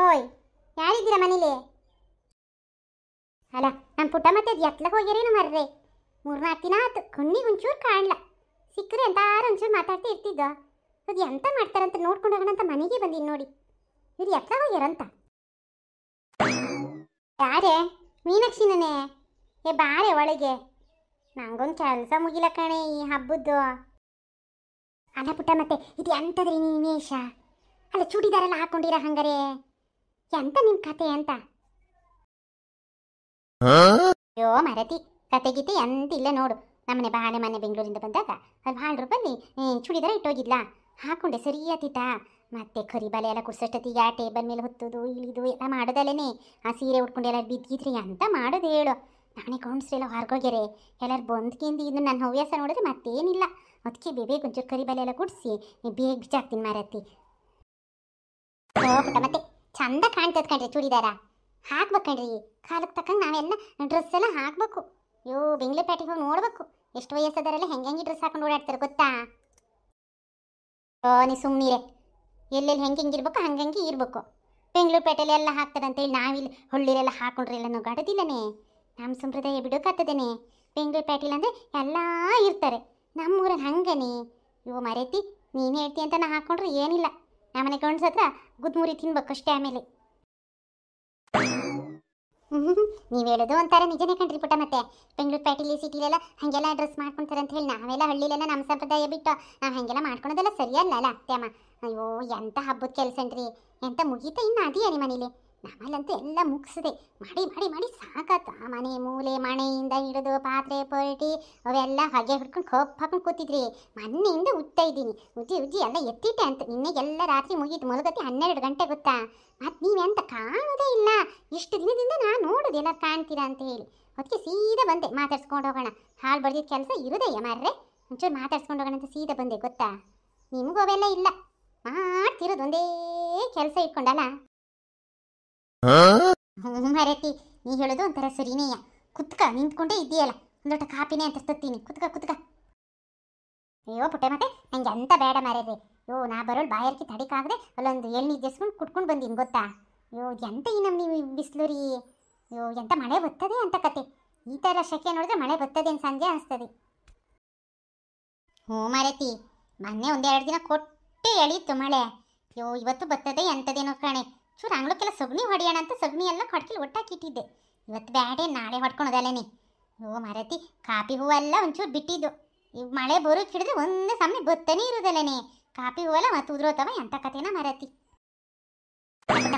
ಹೋಯ್, ಯಾರಿದ್ದೀರಾ ಮನೇಲಿ? ಅಲ್ಲ, ನಮ್ಮ ಪುಟ್ಟ ಮತ್ತೆ ಅದು ಎತ್ಲಕ್ಕೆ ಹೋಗ್ಯಾರೇನು ಮರ್ರೆ. 3-4 ದಿನ ಆಯ್ತು, ಕಣ್ಣಿಗೆ ಒಂಚೂರು ಕಾಣಲ್ಲ. ಸಿಕ್ಕರೆ ಎಂತಾರು ಒಂಚೂರು ಮಾತಾಡ್ತಾ ಇರ್ತಿದ್ದ. ಅದು ಎಂತ ಮಾಡ್ತಾರಂತ ನೋಡ್ಕೊಂಡು ಹೋಗೋಣ ಅಂತ ಮನೆಗೆ ಬಂದೀನಿ ನೋಡಿ. ಇವ್ರು ಎತ್ಲ ಹೋಗ್ಯಾರಂತ. ಯಾರೇ? ಮೀನಾಕ್ಷಿನೇ. ಏ ಬಾರೆ ಒಳಗೆ, ನಂಗೊಂದು ಕೆಲಸ ಮುಗಿಲ ಕಣೆ ಈ ಹಬ್ಬದ್ದು. ಅಲ್ಲ ಪುಟ್ಟ, ಮತ್ತೆ ಇದು ಎಂತದ್ರಿ ವೇಷ? ಅಲ್ಲ ಚೂಡಿದಾರೆಲ್ಲ ಹಾಕೊಂಡಿರ ಹಂಗಾರೆ ಎಂತ ನಿಮ್ಮ ಕತೆ ಅಂತ? ಅಯ್ಯೋ ಮರತಿ, ಕತೆ ಗೀತೆ ಎಂತ ಇಲ್ಲ ನೋಡು. ನಮ್ಮನೆ ಬಾಳೆ ಮನೆ ಬೆಂಗಳೂರಿಂದ ಬಂದಾಗ ಅಲ್ಲಿ ಭಾಳ ರೂಪಾಯಿ ಚೂಡಿದಾರ ಇಟ್ಟೋಗಿದ್ಲ, ಹಾಕೊಂಡೆ ಸರಿಯಾತಿತ್ತ. ಮತ್ತೆ ಕರಿ ಬಲೆ ಎಲ್ಲ ಕುಡ್ಸೋಷ್ಟೊತ್ತಿಗೆ ಆ ಟೇಬಲ್ ಮೇಲೆ ಹೊತ್ತೋದು ಇಳಿದು ಎಲ್ಲ ಮಾಡೋದಲ್ಲೇನೆ. ಆ ಸೀರೆ ಉಟ್ಕೊಂಡು ಎಲ್ಲ ಬಿದ್ದಿದ್ರಿ ಅಂತ ಮಾಡೋದು ಹೇಳು. ನಾನೇ ಕೌನ್ಸ್ರೆಲ್ಲ ಹೊರಗೋಗ್ಯಾರೆ, ಎಲ್ಲರೂ ಬಂದ್ಕಿಂದು ಇನ್ನು ನನ್ನ ಹವ್ಯಾಸ ನೋಡಿದ್ರೆ ಮತ್ತೇನಿಲ್ಲ. ಅದಕ್ಕೆ ಬೇಗ ಒಂಚೂರು ಕರಿ ಬಲೆ ಎಲ್ಲ ಕುಡಿಸಿ ಬೇಗ ಬಿಚ್ಚಾಕ್ತೀನಿ ಮಾರತ್ತಿ. ಓ ಪುಟ್ಟ, ಮತ್ತೆ ಚಂದ ಕಾಣ್ತದ ಕಣ್ರಿ ಚೂಡಿದಾರ. ಹಾಕ್ಬೇಕಣ್ರಿ, ಕಾಲಕ್ಕೆ ತಕ್ಕಂಗೆ ನಾವೆಲ್ಲ ಡ್ರೆಸ್ ಎಲ್ಲ ಹಾಕ್ಬೇಕು. ಅಯ್ಯೋ ಬೆಂಗಳೂರು ಪೇಟೆಗೆ ಹೋಗಿ ನೋಡ್ಬೇಕು, ಎಷ್ಟು ವಯಸ್ಸದಾರೆಲ್ಲ ಹೆಂಗೆ ಡ್ರೆಸ್ ಹಾಕೊಂಡು ಓಡಾಡ್ತಾರೆ ಗೊತ್ತಾ? ಓ ನೀ ಸುಮ್ಮನಿರೆ, ಎಲ್ಲೆಲ್ಲಿ ಹೆಂಗಿರ್ಬೇಕು ಹಂಗಂಗೆ ಇರ್ಬೇಕು. ಬೆಂಗಳೂರು ಪೇಟೆಯಲ್ಲಿ ಎಲ್ಲ ಹಾಕ್ತಾರೆ ಅಂತೇಳಿ ನಾವಿಲ್ಲಿ ಹಳ್ಳಿರೆಲ್ಲ ಹಾಕೊಂಡ್ರೆ ಎಲ್ಲ ನಾವು ಗಡದಿಲ್ಲನೇ. ನಮ್ಮ ಸಂಪ್ರದಾಯ ಬಿಡೋಕಾಗ್ತದೇನೆ. ಬೆಂಗಳೂರು ಪೇಟೆಲಿ ಅಂದರೆ ಎಲ್ಲ ಇರ್ತಾರೆ, ನಮ್ಮೂರಲ್ಲಿ ಹಂಗನೇ. ಇವು ಮರೆತಿ ನೀನು ಹೇಳ್ತಿ ಅಂತ ನಾ ಹಾಕ್ಕೊಂಡ್ರೆ ಏನಿಲ್ಲ, ನಮ್ಮನೆ ಗಂಡ್ಸ ಹತ್ರ ಗುದ್ಮುರಿ ತಿನ್ಬೇಕು ಅಷ್ಟೇ. ಆಮೇಲೆ ನೀವು ಹೇಳೋದು ಒಂಥರ ನಿಜನೇ ಕಣ್ರಿ ಪುಟ್ಟ. ಮತ್ತೆ ಬೆಂಗಳೂರು ಪೇಟೆಲಿ ಸಿಟಿಲೆಲ್ಲ ಹಾಗೆಲ್ಲ ಡ್ರೆಸ್ ಮಾಡ್ಕೊತಾರೆ ಅಂತ ಹೇಳಿ ನಾವೆಲ್ಲ ಹಳ್ಳಿಲೆಲ್ಲ ನಮ್ಮ ಸಂಪ್ರದಾಯ ಬಿಟ್ಟು ನಾವು ಹಾಗೆಲ್ಲ ಮಾಡ್ಕೊಳೋದೆಲ್ಲ ಸರಿಯಲ್ಲ ಅಲ್ಲ ಅತ್ತೆಮ್ಮ. ಅಯ್ಯೋ ಎಂಥ ಹಬ್ಬದ ಕೆಲಸನ್ರಿ, ಎಂತ ಮುಗೀತಾ ಇನ್ನು ಅದೇ ರೀ ಮನೇಲಿ. ನಮ್ಮಲ್ಲಂತೂ ಎಲ್ಲ ಮುಗಿಸಿದೆ, ಮಾಡಿ ಮಾಡಿ ಮಾಡಿ ಸಾಕಾತ. ಮನೆ ಮೂಲೆ ಮನೆಯಿಂದ ಹಿಡಿದು ಪಾತ್ರೆ ಪೊರಟಿ ಅವೆಲ್ಲ ಹಾಗೆ ಹಿಡ್ಕೊಂಡು ಕಪ್ ಹಾಕೊಂಡು ಕೂತಿದ್ರಿ. ಮೊನ್ನೆಯಿಂದ ಉಜ್ತಾ ಇದ್ದೀನಿ, ಉಜ್ಜಿ ಎಲ್ಲ ಎತ್ತಿಟ್ಟೆ ಅಂತ. ನಿನ್ನೆಗೆಲ್ಲ ರಾತ್ರಿ ಮುಗೀತು, ಮಲಗತ್ತಿ 12 ಗಂಟೆ ಗೊತ್ತಾ. ಮತ್ತು ನೀವೆಂತ ಕಾಣೋದೇ ಇಲ್ಲ. ಇಷ್ಟು ದಿನದಿಂದ ನಾನು ನೋಡೋದು ಎಲ್ಲ ಕಾಣ್ತೀರಾ ಅಂತ ಹೇಳಿ ಅದಕ್ಕೆ ಸೀದಾ ಬಂದೆ. ಮಾತಾಡ್ಸ್ಕೊಂಡು ಹೋಗೋಣ, ಹಾಳು ಬಡ್ದಿದ್ದ ಕೆಲಸ ಇರೋದಯ್ಯ ಮಾರ್ರೆ, ಒಂಚೂರು ಮಾತಾಡ್ಸ್ಕೊಂಡು ಹೋಗೋಣ ಅಂತ ಸೀದಾ ಬಂದೆ ಗೊತ್ತಾ. ನಿಮಗೂ ಅವೆಲ್ಲ ಇಲ್ಲ, ಮಾಡ್ತಿರೋದು ಒಂದೇ ಕೆಲಸ ಇಟ್ಕೊಂಡಲ್ಲ. ಮರತಿ, ನೀ ಹೇಳೋದು ಒಂಥರ ಸರಿನೇಯ. ಕುತ್ಕ, ನಿಂತ್ಕೊಂಡೇ ಇದೆಯಲ್ಲ, ಒಂದೊಟ್ಟ ಕಾಪಿನೇ ಅಂತ ತತ್ತೀನಿ. ಕುತ್ಕ. ಅಯ್ಯೋ ಪುಟ್ಟೆ, ಮತ್ತೆ ನಂಗೆ ಎಂತ ಬೇಡ ಮಾರ್ರಿ. ಅಯ್ಯೋ ನಾ ಬರೋಳು ಬಾಯರ್ಕಿ ತಡಿಕಾಗದೆ ಅಲ್ಲೊಂದು ಎಳ್ನೀರು ಜಸ್ಕೊಂಡು ಕುಟ್ಕೊಂಡು ಬಂದೀನಿ ಗೊತ್ತಾ. ಅಯ್ಯೋ ಎಂತ ಈ ನಮ್ಮ ನೀವು ಬಿಸಿಲು ರೀ. ಅಯ್ಯೋ ಎಂತ ಮಳೆ ಬರ್ತದೆ ಅಂತ ಕತೆ. ಈ ಥರ ಶೆಕೆ ನೋಡಿದ್ರೆ ಮಳೆ ಬರ್ತದೆ ಅಂತ ಸಂಜೆ ಅನಿಸ್ತದೆ. ಹ್ಞೂ ಮಾರತಿ, ಮೊನ್ನೆ 1-2 ದಿನ ಕೊಟ್ಟೆ ಎಳೀತು ಮಳೆ. ಅಯ್ಯೋ ಇವತ್ತು ಬರ್ತದೆ ಎಂಥದೇನೋ ಕಣೆ. ಚೂರು ಅಂಗ್ಳಕ್ಕೆಲ್ಲ ಸಗಣಿ ಹೊಡೆಯೋಣ ಅಂತ ಸಗಣಿ ಎಲ್ಲ ಕೊಡ್ಕಿಲ್ ಒಟ್ಟಾಕಿಟ್ಟಿದ್ದೆ. ಇವತ್ತು ಬ್ಯಾಡೆ ನಾಳೆ ಹೊಡ್ಕೊಳೋದಲ್ಲೇ. ಓ ಮಾರತಿ, ಕಾಪಿ ಹೂವೆಲ್ಲ ಒಂಚೂರು ಬಿಟ್ಟಿದ್ದು. ಈಗ ಮಳೆ ಬರೋಕ್ಕೆ ಹಿಡಿದ್ರೆ ಒಂದೇ ಸಮಯ ಬತ್ತನೇ ಇರೋದಲ್ಲೇ. ಕಾಪಿ ಹೂವೆಲ್ಲ ಮತ್ತೆ ಉದುರೋತವ, ಎಂಥ ಕತೆನ ಮಾರತಿ.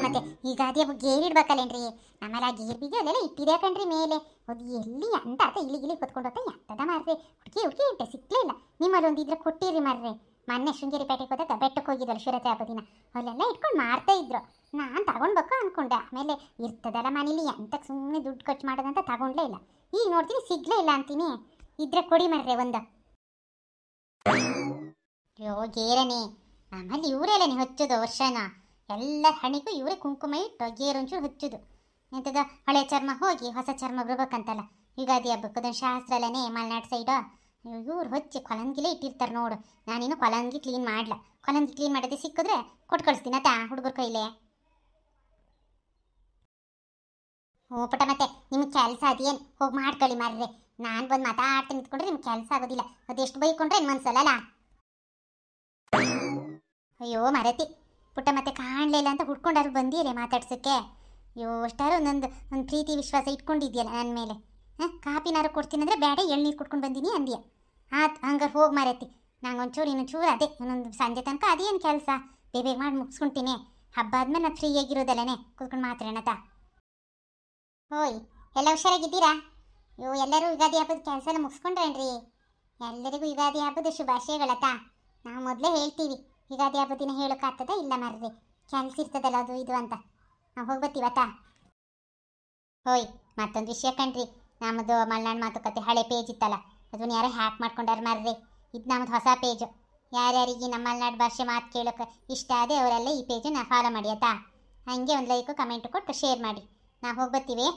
ಮತ್ತೆ ಈಗ ಅದೇ ಗೇರಿಡ್ಬೇಕಲ್ಲೇನ್ರಿ, ಆಮೇಲೆ ಆ ಗೇರ್ ಬೀಗ ಅಲ್ಲೆಲ್ಲ ಇಟ್ಟಿದೆ ಕಣ್ರಿ ಮೇಲೆ. ಅದು ಎಲ್ಲಿ ಅಂತ ಆತ ಇಲ್ಲಿಗಿಲಿ ಹೊತ್ಕೊಂಡೋತ ಎಂತದ ಮಾರ್ರೆ. ಹುಡುಕಿ ಇಟ್ಟೆ, ಸಿಕ್ಕಲೇ ಇಲ್ಲ. ನಿಮ್ಮಲ್ಲಿ ಒಂದಿದ್ರೆ ಕೊಟ್ಟಿರಿ ಮಾರ್ರೆ. ಮೊನ್ನೆ ಶೃಂಗೇರಿ ಪೇಟೆಗೆ ಹೋದಾಗ ಬೆಟ್ಟಕ್ಕೆ ಹೋಗಿದ್ದಲ್ಲ ಶಿವರಾತ್ರಿ ಹಬ್ಬ ದಿನ, ಅಲ್ಲೆಲ್ಲ ಇಟ್ಕೊಂಡು ಮಾರ್ತಾ ಇದ್ರು. ನಾನು ತಗೊಂಡ್ಬೇಕು ಅಂದ್ಕೊಂಡೆ, ಆಮೇಲೆ ಇರ್ತದಲ್ಲ ಮನೇಲಿ ಎಂತಕ್ಕೆ ಸುಮ್ಮನೆ ದುಡ್ಡು ಖರ್ಚು ಮಾಡೋದಂತ ತಗೊಂಡ್ಲೇ ಇಲ್ಲ. ಈಗ ನೋಡ್ತೀನಿ ಸಿಗ್ಲೇ ಇಲ್ಲ ಅಂತೀನಿ. ಇದ್ರೆ ಕೊಡಿ ಮರ್ರೆ ಒಂದು. ಅಯ್ಯೋ ಗೇರನೇ, ಆಮೇಲೆ ಇವರೆಲ್ಲನೇ ಹಚ್ಚೋದು ವರ್ಷನ ಎಲ್ಲ ಹಣಿಗೂ ಇವರೇ ಕುಂಕುಮ ಇಟ್ಟು ಗೇರೊಂಚೂರು ಹಚ್ಚೋದು. ಎಂಥದ ಹಳೆ ಚರ್ಮ ಹೋಗಿ ಹೊಸ ಚರ್ಮ ಬರ್ಬೇಕಂತಲ್ಲ ಯುಗಾದಿ ಹಬ್ಬಕ್ಕೆ, ಅದನ್ನು ಶಾಸ್ತ್ರ ಅಲ್ಲನೇ ಮಲೆನಾಡು ಸೈಡು. ಇವ್ರು ಹಚ್ಚಿ ಕೊಲಂಗಿಲೇ ಇಟ್ಟಿರ್ತಾರೆ ನೋಡು. ನಾನಿನ್ನು ಕೊಲಂಗಿ ಕ್ಲೀನ್ ಮಾಡಲ. ಕೊಲಂಗಿ ಕ್ಲೀನ್ ಮಾಡೋದೇ ಸಿಕ್ಕಿದ್ರೆ ಕೊಟ್ಟು ಕಳಿಸ್ತೀನಿ ಆತಾ ಹುಡುಗರ ಕೈಲೇ. ಹ್ಞೂ ಪುಟ್ಟ, ಮತ್ತೆ ನಿಮ್ಗೆ ಕೆಲಸ ಅದೇನು ಹೋಗಿ ಮಾಡ್ಕೊಳ್ಳಿ ಮಾರ್ರೆ. ನಾನು ಬಂದು ಮಾತಾಡ್ತಾ ನಿಂತ್ಕೊಂಡ್ರೆ ನಿಮ್ಗೆ ಕೆಲಸ ಆಗೋದಿಲ್ಲ. ಅದೆಷ್ಟು ಬೈಕೊಂಡ್ರೆ ಏನು ಮನ್ಸಲ್ಲ. ಅಯ್ಯೋ ಮರತಿ ಪುಟ್ಟ, ಮತ್ತೆ ಕಾಣಲಿಲ್ಲ ಅಂತ ಹುಡ್ಕೊಂಡಾರು ಬಂದಿರೇ ಮಾತಾಡ್ಸೋಕ್ಕೆ. ಅಯ್ಯೋ ಅಷ್ಟಾರು ಒಂದು ಪ್ರೀತಿ ವಿಶ್ವಾಸ ಇಟ್ಕೊಂಡಿದ್ಯಲ್ಲ ನನ್ನ ಮೇಲೆ. ಕಾಪಿನಾರು ಕೊಡ್ತೀನಿ ಅಂದರೆ ಬೇಡ, ಎಳ್ನೀರು ಕುಟ್ಕೊಂಡು ಬಂದೀನಿ ಅಂದ್ಯ. ಆಯ್ತು ಹಂಗಾರೆ ಹೋಗಿ ಮರತಿ. ನಂಗೆ ಒಂಚೂರು ಇನ್ನೊಂಚೂರು ಅದೇ ಇನ್ನೊಂದು ಸಂಜೆ ತನಕ ಅದೇನು ಕೆಲಸ ಬೇಗ ಮಾಡಿ ಮುಗಿಸ್ಕೊಳ್ತೀನಿ. ಹಬ್ಬ ಆದ್ಮೇಲೆ ನಾನು ಫ್ರೀ ಆಗಿರೋದಲ್ಲೇ, ಕೂತ್ಕೊಂಡು ಮಾತಾಡೋಣತ. ಓಯ್, ಎಲ್ಲ ಹುಷಾರಾಗಿದ್ದೀರಾ? ಅಯ್ಯೋ ಎಲ್ಲರೂ ಯುಗಾದಿ ಹಬ್ಬದ ಕೆಲಸ ಎಲ್ಲ ಮುಗಿಸ್ಕೊಂಡ್ರೇನ್ರಿ? ಎಲ್ಲರಿಗೂ ಯುಗಾದಿ ಹಬ್ಬದ ಶುಭಾಶಯಗಳತ್ತ. ನಾವು ಮೊದಲೇ ಹೇಳ್ತೀವಿ, ಯುಗಾದಿ ಹಬ್ಬದ ದಿನ ಹೇಳೋಕ್ಕಾಗ್ತದ ಇಲ್ಲ ಮರ್ರಿ, ಕೆಲಸ ಇರ್ತದಲ್ಲ ಅದು ಇದು ಅಂತ. ನಾವು ಹೋಗ್ಬತ್ತೀವತ್ತ. ಹೋಯ್, ಮತ್ತೊಂದು ವಿಷಯ ಕಣ್ರಿ, ನಮ್ಮದು ಮಲೆನಾಡು ಮಾತುಕತೆ ಹಳೆ ಪೇಜ್ ಇತ್ತಲ್ಲ, ಅದನ್ನು ಯಾರೋ ಹ್ಯಾಕ್ ಮಾಡ್ಕೊಂಡಾರ ಮರ್ರಿ. ಇದು ನಮ್ಮದು ಹೊಸ ಪೇಜು. ಯಾರ್ಯಾರಿಗೆ ನಮ್ಮ ಮಲೆನಾಡು ಭಾಷೆ ಮಾತು ಕೇಳೋಕೆ ಇಷ್ಟ ಅದೇ ಅವರೆಲ್ಲ ಈ ಪೇಜನ್ನು ಫಾಲೋ ಮಾಡಿ ಆಯ್ತಾ. ಹಾಗೆ ಒಂದು ಲೈಕು ಕಮೆಂಟ್ ಕೊಟ್ಟು ಶೇರ್ ಮಾಡಿ. ನಾವು ಹೋಗ್ಬತ್ತೀವಿ.